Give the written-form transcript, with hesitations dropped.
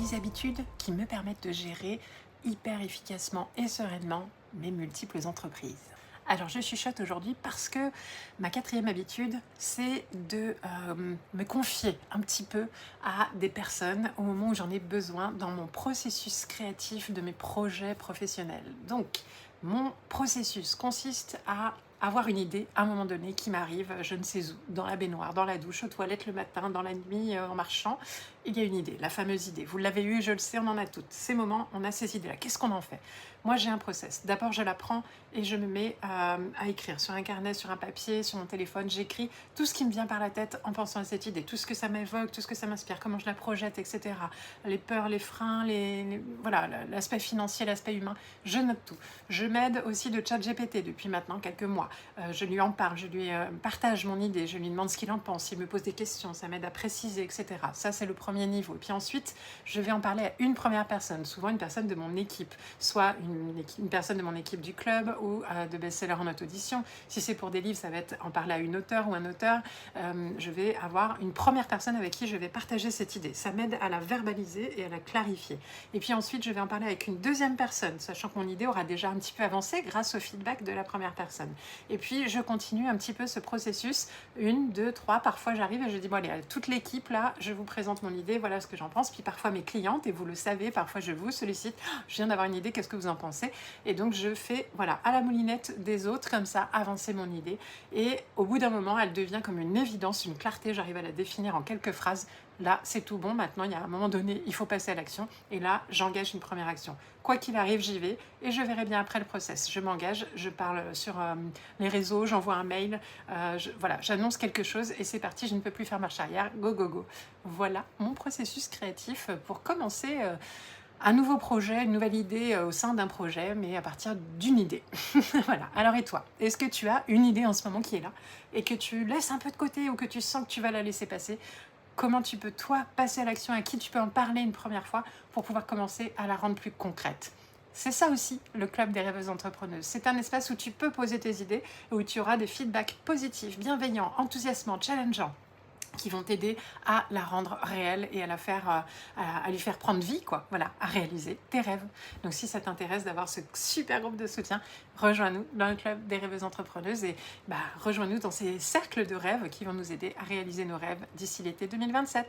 des habitudes qui me permettent de gérer hyper efficacement et sereinement mes multiples entreprises. Alors je chuchote aujourd'hui parce que ma quatrième habitude, c'est de me confier un petit peu à des personnes au moment où j'en ai besoin dans mon processus créatif de mes projets professionnels. Donc mon processus consiste à avoir une idée à un moment donné qui m'arrive, je ne sais où, dans la baignoire, dans la douche, aux toilettes le matin, dans la nuit, en marchant. Il y a une idée, la fameuse idée. Vous l'avez eue, je le sais, on en a toutes. Ces moments, on a ces idées-là. Qu'est-ce qu'on en fait? Moi, j'ai un process. D'abord, je la prends et je me mets à écrire sur un carnet, sur un papier, sur mon téléphone. J'écris tout ce qui me vient par la tête en pensant à cette idée, tout ce que ça m'évoque, tout ce que ça m'inspire, comment je la projette, etc. Les peurs, les freins, voilà, l'aspect financier, l'aspect humain. Je note tout. Je m'aide aussi de ChatGPT depuis maintenant quelques mois. Je lui en parle, je lui partage mon idée, je lui demande ce qu'il en pense, il me pose des questions, ça m'aide à préciser, etc. Ça, c'est le premier niveau. Et puis ensuite, je vais en parler à une première personne, souvent une personne de mon équipe, soit une personne de mon équipe du club ou de best-seller en auto-édition. Si c'est pour des livres, ça va être en parler à une auteure ou un auteur. Je vais avoir une première personne avec qui je vais partager cette idée. Ça m'aide à la verbaliser et à la clarifier. Et puis ensuite, je vais en parler avec une deuxième personne, sachant que mon idée aura déjà un petit peu avancé grâce au feedback de la première personne. Et puis, je continue un petit peu ce processus, une, deux, trois, parfois j'arrive et je dis, bon allez, à toute l'équipe là, je vous présente mon idée, voilà ce que j'en pense. Puis parfois mes clientes, et vous le savez, parfois je vous sollicite, je viens d'avoir une idée, qu'est-ce que vous en pensez? Et donc je fais, voilà, à la moulinette des autres, comme ça, avancer mon idée. Et au bout d'un moment, elle devient comme une évidence, une clarté, j'arrive à la définir en quelques phrases. Là, c'est tout bon, maintenant, il y a un moment donné, il faut passer à l'action. Et là, j'engage une première action. Quoi qu'il arrive, j'y vais et je verrai bien après le process. Je m'engage, je parle sur les réseaux, j'envoie un mail, voilà, j'annonce quelque chose et c'est parti, je ne peux plus faire marche arrière, go, go, go. Voilà mon processus créatif pour commencer un nouveau projet, une nouvelle idée au sein d'un projet, mais à partir d'une idée. Voilà. Alors et toi, est-ce que tu as une idée en ce moment qui est là et que tu laisses un peu de côté ou que tu sens que tu vas la laisser passer? Comment tu peux, toi, passer à l'action, à qui tu peux en parler une première fois pour pouvoir commencer à la rendre plus concrète? C'est ça aussi, le club des rêveuses entrepreneuses. C'est un espace où tu peux poser tes idées et où tu auras des feedbacks positifs, bienveillants, enthousiasmants, challengeants, qui vont t'aider à la rendre réelle et à la faire, à lui faire prendre vie, quoi. Voilà, à réaliser tes rêves. Donc, si ça t'intéresse d'avoir ce super groupe de soutien, rejoins-nous dans le club des rêveuses entrepreneuses et rejoins-nous dans ces cercles de rêves qui vont nous aider à réaliser nos rêves d'ici l'été 2027.